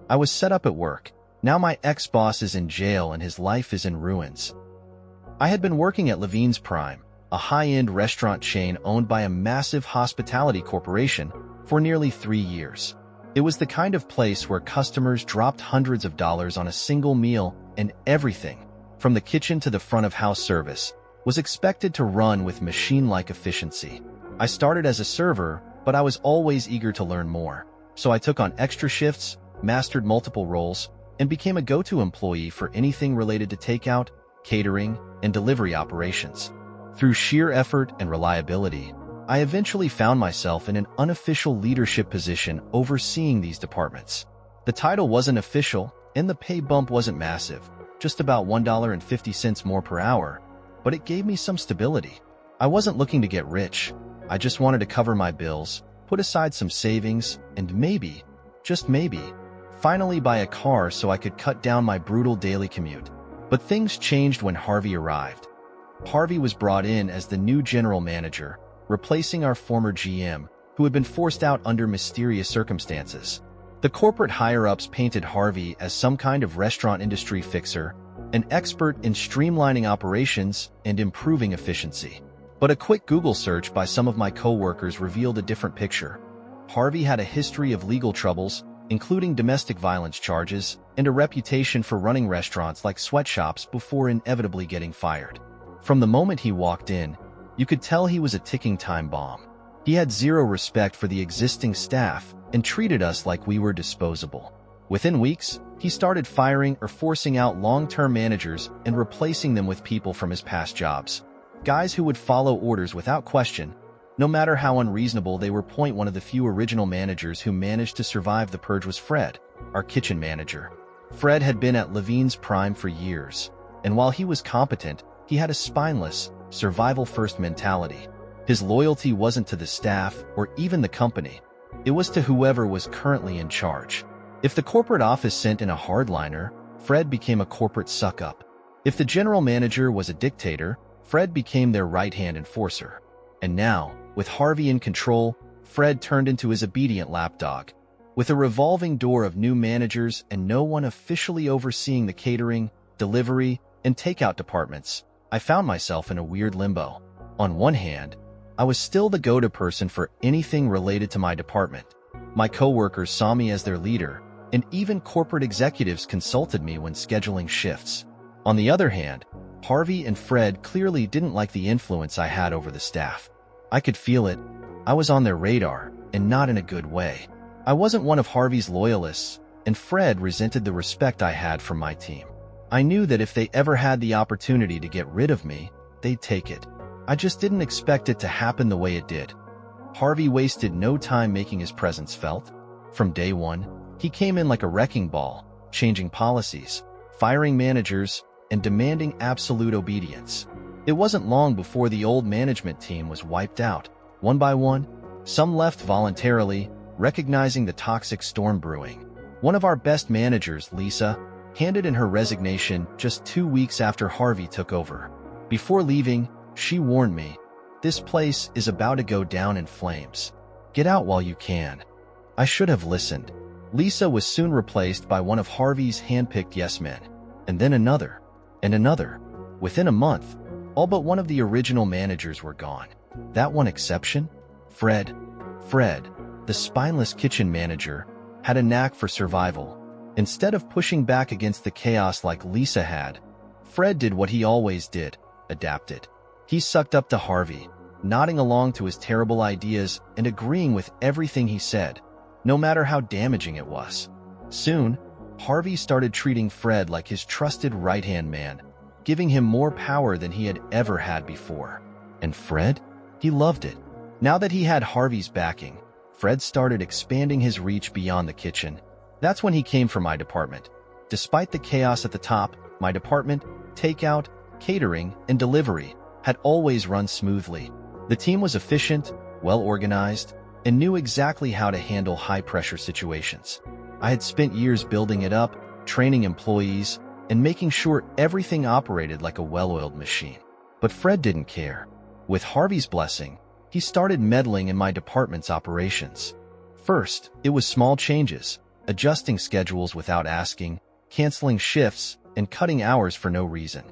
I was set up at work. Now my ex-boss is in jail and his life is in ruins. I had been working at Levine's Prime, a high-end restaurant chain owned by a massive hospitality corporation, for nearly 3 years. It was the kind of place where customers dropped hundreds of dollars on a single meal, and everything, from the kitchen to the front-of-house service, was expected to run with machine-like efficiency. I started as a server, but I was always eager to learn more, so I took on extra shifts, mastered multiple roles, and became a go-to employee for anything related to takeout, catering, and delivery operations. Through sheer effort and reliability, I eventually found myself in an unofficial leadership position overseeing these departments. The title wasn't official, and the pay bump wasn't massive, just about $1.50 more per hour, but it gave me some stability. I wasn't looking to get rich. I just wanted to cover my bills, put aside some savings, and maybe, just maybe, finally buy a car so I could cut down my brutal daily commute. But things changed when Harvey arrived. Harvey was brought in as the new general manager, replacing our former GM, who had been forced out under mysterious circumstances. The corporate higher-ups painted Harvey as some kind of restaurant industry fixer, an expert in streamlining operations and improving efficiency. But a quick Google search by some of my co-workers revealed a different picture. Harvey had a history of legal troubles, including domestic violence charges, and a reputation for running restaurants like sweatshops before inevitably getting fired. From the moment he walked in, you could tell he was a ticking time bomb. He had zero respect for the existing staff and treated us like we were disposable. Within weeks, he started firing or forcing out long-term managers and replacing them with people from his past jobs. Guys who would follow orders without question, no matter how unreasonable they were. One of the few original managers who managed to survive the purge was Fred, our kitchen manager. Fred had been at Levine's Prime for years, and while he was competent, he had a spineless, survival-first mentality. His loyalty wasn't to the staff or even the company. It was to whoever was currently in charge. If the corporate office sent in a hardliner, Fred became a corporate suck-up. If the general manager was a dictator, Fred became their right-hand enforcer. And now, with Harvey in control, Fred turned into his obedient lapdog. With a revolving door of new managers and no one officially overseeing the catering, delivery, and takeout departments, I found myself in a weird limbo. On one hand, I was still the go-to person for anything related to my department. My coworkers saw me as their leader, and even corporate executives consulted me when scheduling shifts. On the other hand, Harvey and Fred clearly didn't like the influence I had over the staff. I could feel it. I was on their radar, and not in a good way. I wasn't one of Harvey's loyalists, and Fred resented the respect I had from my team. I knew that if they ever had the opportunity to get rid of me, they'd take it. I just didn't expect it to happen the way it did. Harvey wasted no time making his presence felt. From day one, he came in like a wrecking ball, changing policies, firing managers, and demanding absolute obedience. It wasn't long before the old management team was wiped out, one by one. Some left voluntarily, recognizing the toxic storm brewing. One of our best managers, Lisa, handed in her resignation just 2 weeks after Harvey took over. Before leaving, she warned me, "This place is about to go down in flames. Get out while you can." I should have listened. Lisa was soon replaced by one of Harvey's handpicked yes-men, and then another, and another. Within a month, all but one of the original managers were gone. That one exception? Fred. Fred, the spineless kitchen manager, had a knack for survival. Instead of pushing back against the chaos like Lisa had, Fred did what he always did, adapted. He sucked up to Harvey, nodding along to his terrible ideas and agreeing with everything he said, no matter how damaging it was. Soon, Harvey started treating Fred like his trusted right-hand man, giving him more power than he had ever had before. And Fred? He loved it. Now that he had Harvey's backing, Fred started expanding his reach beyond the kitchen. That's when he came for my department. Despite the chaos at the top, my department, takeout, catering, and delivery, had always run smoothly. The team was efficient, well-organized, and knew exactly how to handle high-pressure situations. I had spent years building it up, training employees, and making sure everything operated like a well-oiled machine. But Fred didn't care. With Harvey's blessing, he started meddling in my department's operations. First, it was small changes, adjusting schedules without asking, canceling shifts, and cutting hours for no reason.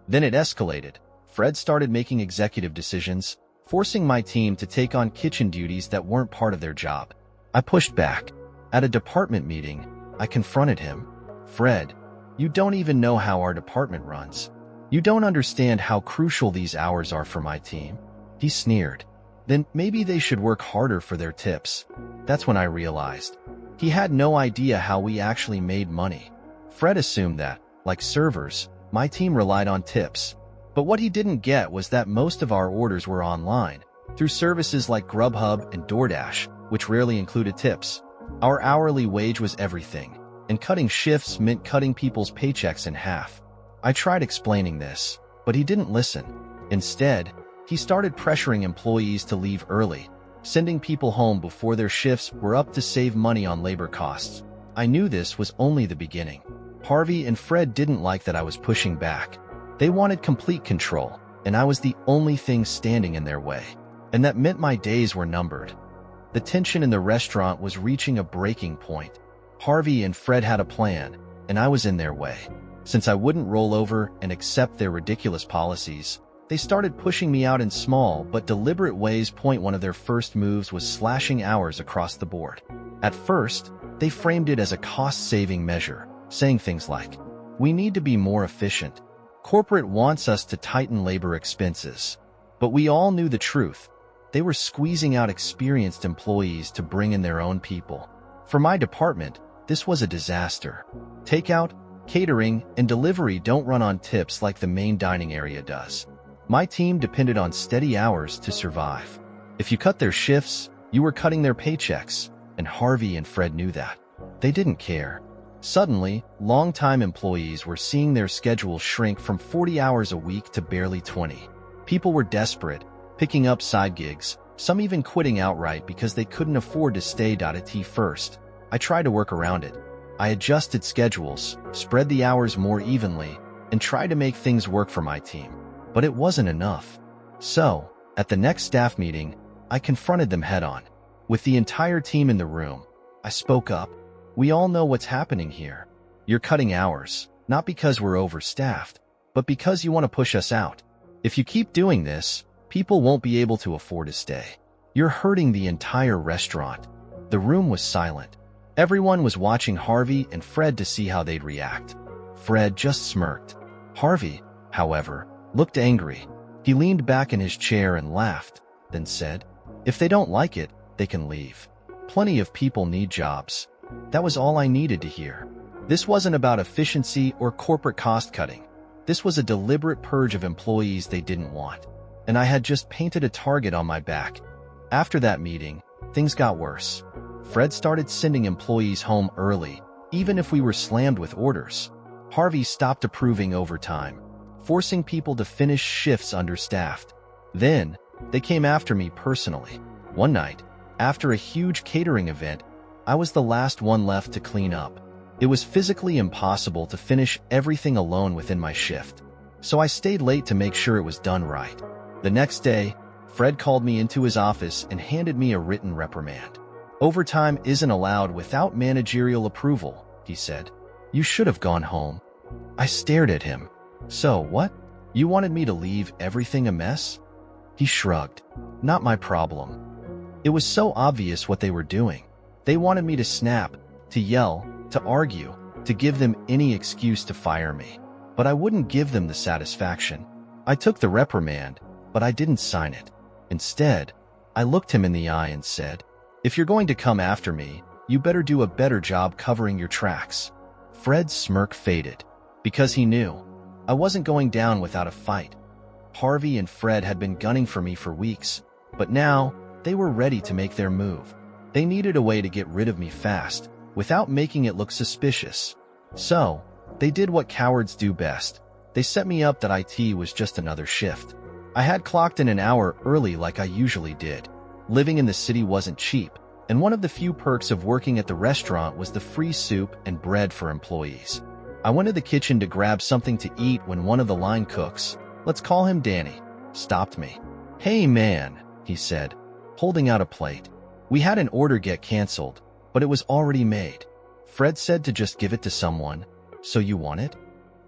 Then it escalated. Fred started making executive decisions, forcing my team to take on kitchen duties that weren't part of their job. I pushed back. At a department meeting, I confronted him. "Fred, you don't even know how our department runs. You don't understand how crucial these hours are for my team." He sneered. "Then maybe they should work harder for their tips." That's when I realized. He had no idea how we actually made money. Fred assumed that, like servers, my team relied on tips. But what he didn't get was that most of our orders were online, through services like Grubhub and DoorDash, which rarely included tips. Our hourly wage was everything, and cutting shifts meant cutting people's paychecks in half. I tried explaining this, but he didn't listen. Instead, he started pressuring employees to leave early, sending people home before their shifts were up to save money on labor costs. I knew this was only the beginning. Harvey and Fred didn't like that I was pushing back. They wanted complete control, and I was the only thing standing in their way. And that meant my days were numbered. The tension in the restaurant was reaching a breaking point. Harvey and Fred had a plan, and I was in their way. Since I wouldn't roll over and accept their ridiculous policies, they started pushing me out in small but deliberate ways. One of their first moves was slashing hours across the board. At first, they framed it as a cost-saving measure, saying things like, "We need to be more efficient. Corporate wants us to tighten labor expenses." But we all knew the truth. They were squeezing out experienced employees to bring in their own people. For my department, this was a disaster. Takeout, catering, and delivery don't run on tips like the main dining area does. My team depended on steady hours to survive. If you cut their shifts, you were cutting their paychecks, and Harvey and Fred knew that. They didn't care. Suddenly, long-time employees were seeing their schedules shrink from 40 hours a week to barely 20. People were desperate, picking up side gigs, some even quitting outright because they couldn't afford to stay at first. I tried to work around it. I adjusted schedules, spread the hours more evenly, and tried to make things work for my team. But it wasn't enough. So, at the next staff meeting, I confronted them head-on. With the entire team in the room, I spoke up. "We all know what's happening here. You're cutting hours, not because we're overstaffed, but because you want to push us out. If you keep doing this, people won't be able to afford to stay. You're hurting the entire restaurant." The room was silent. Everyone was watching Harvey and Fred to see how they'd react. Fred just smirked. Harvey, however, looked angry. He leaned back in his chair and laughed, then said, "If they don't like it, they can leave. Plenty of people need jobs." That was all I needed to hear. This wasn't about efficiency or corporate cost-cutting. This was a deliberate purge of employees they didn't want. And I had just painted a target on my back. After that meeting, things got worse. Fred started sending employees home early, even if we were slammed with orders. Harvey stopped approving overtime, forcing people to finish shifts understaffed. Then, they came after me personally. One night, after a huge catering event, I was the last one left to clean up. It was physically impossible to finish everything alone within my shift, so I stayed late to make sure it was done right. The next day, Fred called me into his office and handed me a written reprimand. "Overtime isn't allowed without managerial approval," he said. "You should have gone home." I stared at him. "So what? You wanted me to leave everything a mess?" He shrugged. "Not my problem." It was so obvious what they were doing. They wanted me to snap, to yell, to argue, to give them any excuse to fire me. But I wouldn't give them the satisfaction. I took the reprimand, but I didn't sign it. Instead, I looked him in the eye and said, "If you're going to come after me, you better do a better job covering your tracks." Fred's smirk faded, because he knew I wasn't going down without a fight. Harvey and Fred had been gunning for me for weeks, but now they were ready to make their move. They needed a way to get rid of me fast, without making it look suspicious. So, they did what cowards do best. They set me up that IT was just another shift. I had clocked in an hour early like I usually did. Living in the city wasn't cheap, and one of the few perks of working at the restaurant was the free soup and bread for employees. I went to the kitchen to grab something to eat when one of the line cooks, let's call him Danny, stopped me. "Hey man," he said, holding out a plate. "We had an order get canceled, but it was already made." Fred said to just give it to someone. So you want it?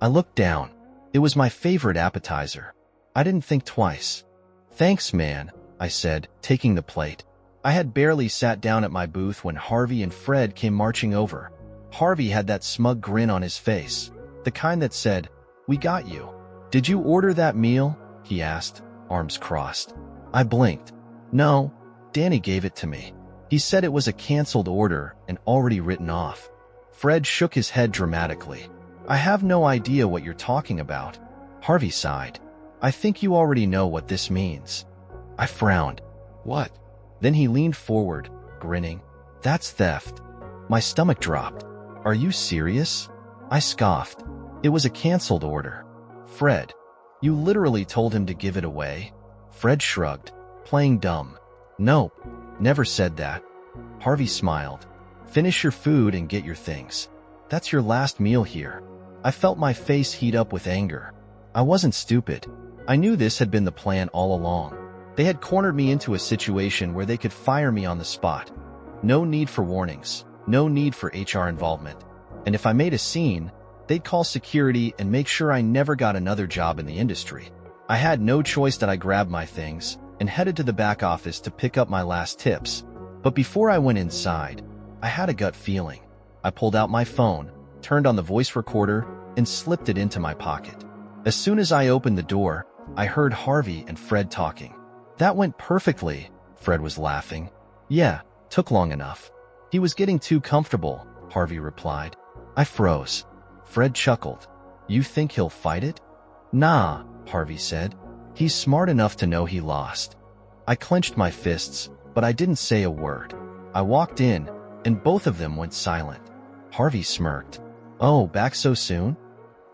I looked down. It was my favorite appetizer. I didn't think twice. Thanks, man, I said, taking the plate. I had barely sat down at my booth when Harvey and Fred came marching over. Harvey had that smug grin on his face, the kind that said, "We got you." "Did you order that meal?" he asked, arms crossed. I blinked. "No, Danny gave it to me. He said it was a canceled order and already written off." Fred shook his head dramatically. "I have no idea what you're talking about." Harvey sighed. "I think you already know what this means." I frowned. "What?" Then he leaned forward, grinning. "That's theft." My stomach dropped. "Are you serious?" I scoffed. "It was a canceled order." "Fred, you literally told him to give it away?" Fred shrugged, playing dumb. "Nope, never said that." Harvey smiled. "Finish your food and get your things. That's your last meal here." I felt my face heat up with anger. I wasn't stupid. I knew this had been the plan all along. They had cornered me into a situation where they could fire me on the spot. No need for warnings, no need for HR involvement. And if I made a scene, they'd call security and make sure I never got another job in the industry. I had no choice that I grabbed my things and headed to the back office to pick up my last tips. But before I went inside, I had a gut feeling. I pulled out my phone, turned on the voice recorder, and slipped it into my pocket. As soon as I opened the door, I heard Harvey and Fred talking. "That went perfectly," Fred was laughing. "Yeah, took long enough." "He was getting too comfortable," Harvey replied. I froze. Fred chuckled. "You think he'll fight it?" "Nah," Harvey said. "He's smart enough to know he lost." I clenched my fists, but I didn't say a word. I walked in, and both of them went silent. Harvey smirked. "Oh, back so soon?"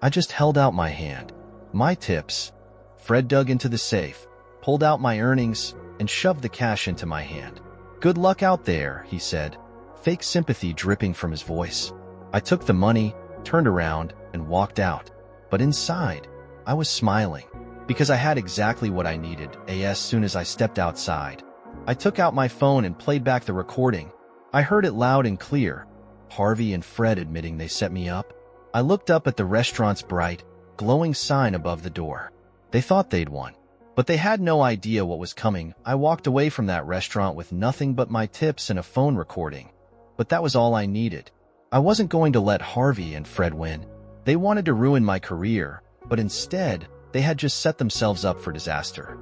I just held out my hand. "My tips." Fred dug into the safe, pulled out my earnings, and shoved the cash into my hand. "Good luck out there," he said, fake sympathy dripping from his voice. I took the money, turned around, and walked out. But inside, I was smiling, because I had exactly what I needed as soon as I stepped outside. I took out my phone and played back the recording. I heard it loud and clear. Harvey and Fred admitting they set me up. I looked up at the restaurant's bright, glowing sign above the door. They thought they'd won, but they had no idea what was coming. I walked away from that restaurant with nothing but my tips and a phone recording. But that was all I needed. I wasn't going to let Harvey and Fred win. They wanted to ruin my career, but instead, they had just set themselves up for disaster.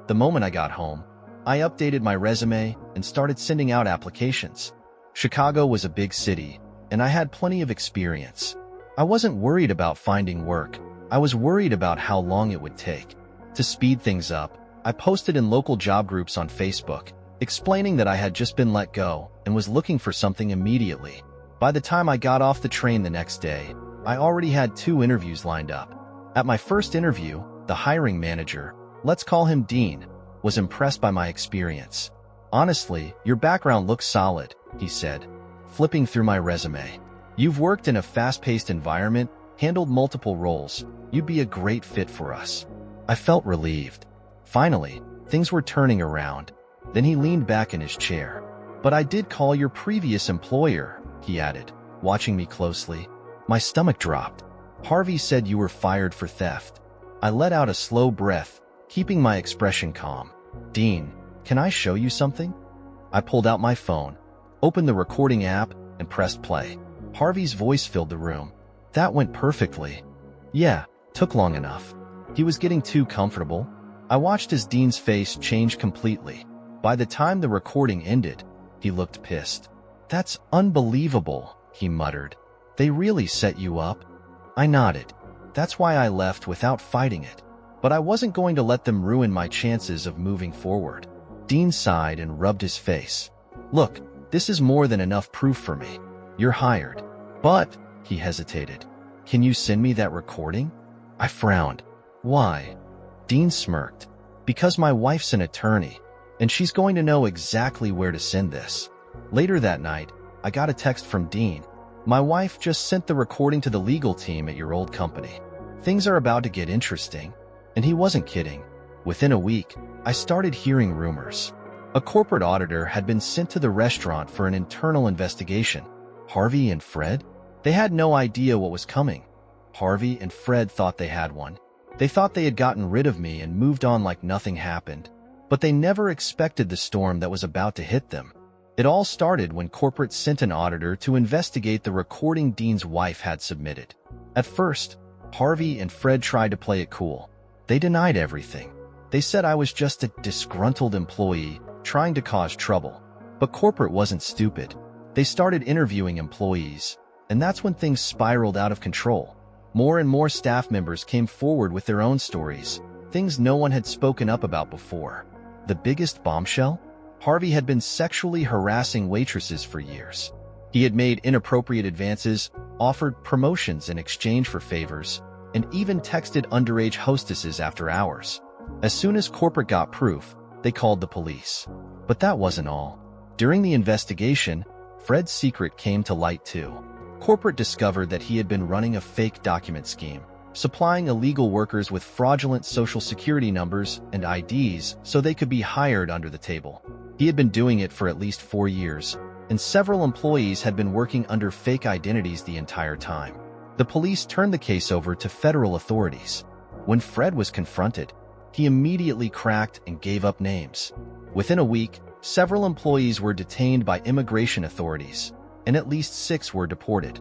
The moment I got home, I updated my resume and started sending out applications. Chicago was a big city, and I had plenty of experience. I wasn't worried about finding work. I was worried about how long it would take. To speed things up, I posted in local job groups on Facebook, explaining that I had just been let go and was looking for something immediately. By the time I got off the train the next day, I already had 2 interviews lined up. At my first interview, the hiring manager, let's call him Dean, was impressed by my experience. "Honestly, your background looks solid," he said, flipping through my resume. "You've worked in a fast-paced environment, handled multiple roles. You'd be a great fit for us." I felt relieved. Finally, things were turning around. Then he leaned back in his chair. "But I did call your previous employer," he added, watching me closely. My stomach dropped. "Harvey said you were fired for theft." I let out a slow breath, keeping my expression calm. "Dean, can I show you something?" I pulled out my phone, opened the recording app, and pressed play. Harvey's voice filled the room. "That went perfectly." "Yeah, took long enough." He was getting too comfortable. I watched as Dean's face change completely. By the time the recording ended, he looked pissed. "That's unbelievable," he muttered. "They really set you up?" I nodded. That's why I left without fighting it. But I wasn't going to let them ruin my chances of moving forward. Dean sighed and rubbed his face. "Look, this is more than enough proof for me. You're hired." "But," he hesitated, "can you send me that recording?" I frowned. "Why?" Dean smirked. "Because my wife's an attorney, and she's going to know exactly where to send this." Later that night, I got a text from Dean. "My wife just sent the recording to the legal team at your old company. Things are about to get interesting." And he wasn't kidding. Within a week, I started hearing rumors. A corporate auditor had been sent to the restaurant for an internal investigation. Harvey and Fred? They had no idea what was coming. Harvey and Fred thought they had one. They thought they had gotten rid of me and moved on like nothing happened. But they never expected the storm that was about to hit them. It all started when corporate sent an auditor to investigate the recording Dean's wife had submitted. At first, Harvey and Fred tried to play it cool. They denied everything. They said I was just a disgruntled employee trying to cause trouble. But corporate wasn't stupid. They started interviewing employees, and that's when things spiraled out of control. More and more staff members came forward with their own stories, things no one had spoken up about before. The biggest bombshell? Harvey had been sexually harassing waitresses for years. He had made inappropriate advances, offered promotions in exchange for favors, and even texted underage hostesses after hours. As soon as corporate got proof, they called the police. But that wasn't all. During the investigation, Fred's secret came to light too. Corporate discovered that he had been running a fake document scheme, supplying illegal workers with fraudulent social security numbers and IDs so they could be hired under the table. He had been doing it for at least 4 years, and several employees had been working under fake identities the entire time. The police turned the case over to federal authorities. When Fred was confronted, he immediately cracked and gave up names. Within a week, several employees were detained by immigration authorities, and at least 6 were deported.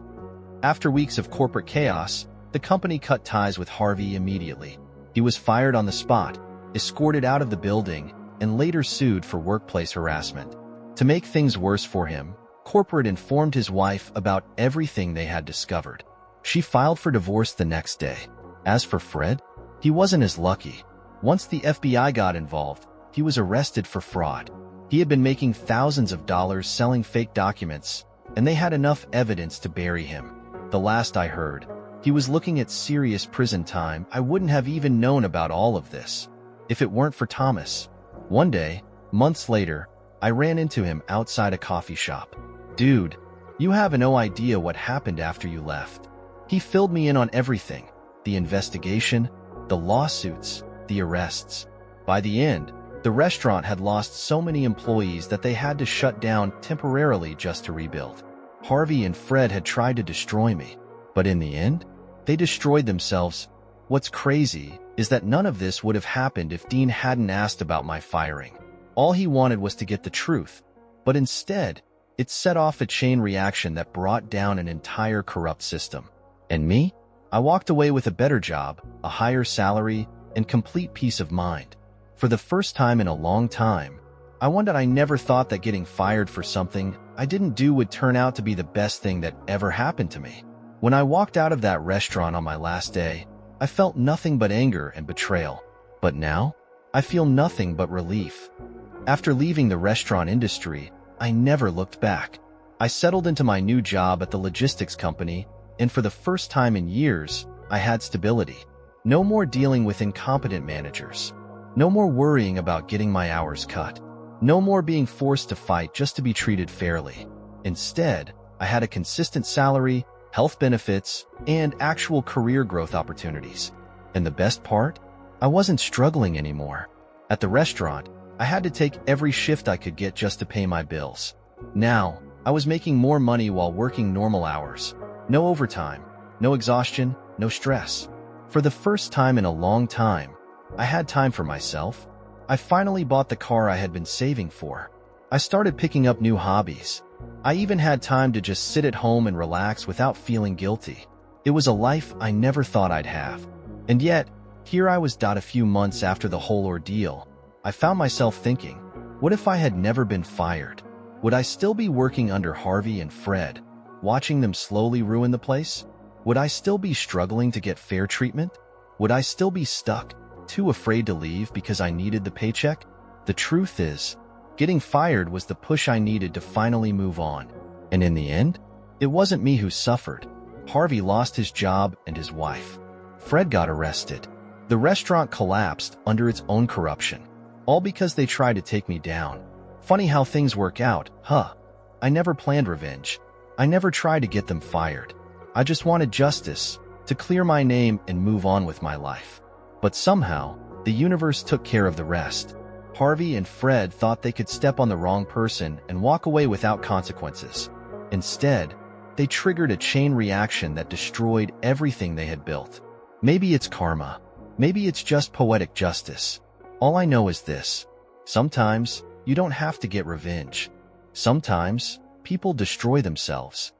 After weeks of corporate chaos, the company cut ties with Harvey immediately. He was fired on the spot, escorted out of the building, and later sued for workplace harassment. To make things worse for him, corporate informed his wife about everything they had discovered. She filed for divorce the next day. As for Fred, he wasn't as lucky. Once the FBI got involved, he was arrested for fraud. He had been making thousands of dollars selling fake documents, and they had enough evidence to bury him. The last I heard, he was looking at serious prison time. I wouldn't have even known about all of this if it weren't for Thomas. One day, months later, I ran into him outside a coffee shop. "Dude, you have no idea what happened after you left." He filled me in on everything: the investigation, the lawsuits, the arrests. By the end, the restaurant had lost so many employees that they had to shut down temporarily just to rebuild. Harvey and Fred had tried to destroy me, but in the end, they destroyed themselves. What's crazy is that none of this would have happened if Dean hadn't asked about my firing. All he wanted was to get the truth, but instead, it set off a chain reaction that brought down an entire corrupt system. And me? I walked away with a better job, a higher salary, and complete peace of mind. For the first time in a long time, I wondered I never thought that getting fired for something I didn't do would turn out to be the best thing that ever happened to me. When I walked out of that restaurant on my last day, I felt nothing but anger and betrayal. But now, I feel nothing but relief. After leaving the restaurant industry, I never looked back. I settled into my new job at the logistics company, and for the first time in years, I had stability. No more dealing with incompetent managers. No more worrying about getting my hours cut. No more being forced to fight just to be treated fairly. Instead, I had a consistent salary, health benefits, and actual career growth opportunities. And the best part? I wasn't struggling anymore. At the restaurant, I had to take every shift I could get just to pay my bills. Now, I was making more money while working normal hours. No overtime, no exhaustion, no stress. For the first time in a long time, I had time for myself. I finally bought the car I had been saving for. I started picking up new hobbies. I even had time to just sit at home and relax without feeling guilty. It was a life I never thought I'd have. And yet, here I was a few months after the whole ordeal. I found myself thinking, what if I had never been fired? Would I still be working under Harvey and Fred, watching them slowly ruin the place? Would I still be struggling to get fair treatment? Would I still be stuck, too afraid to leave because I needed the paycheck? The truth is, getting fired was the push I needed to finally move on. And in the end, it wasn't me who suffered. Harvey lost his job and his wife. Fred got arrested. The restaurant collapsed under its own corruption, all because they tried to take me down. Funny how things work out, huh? I never planned revenge. I never tried to get them fired. I just wanted justice, to clear my name and move on with my life. But somehow, the universe took care of the rest. Harvey and Fred thought they could step on the wrong person and walk away without consequences. Instead, They triggered a chain reaction that destroyed everything they had built. Maybe it's karma. Maybe it's just poetic justice. All I know is this. Sometimes, you don't have to get revenge. Sometimes, people destroy themselves.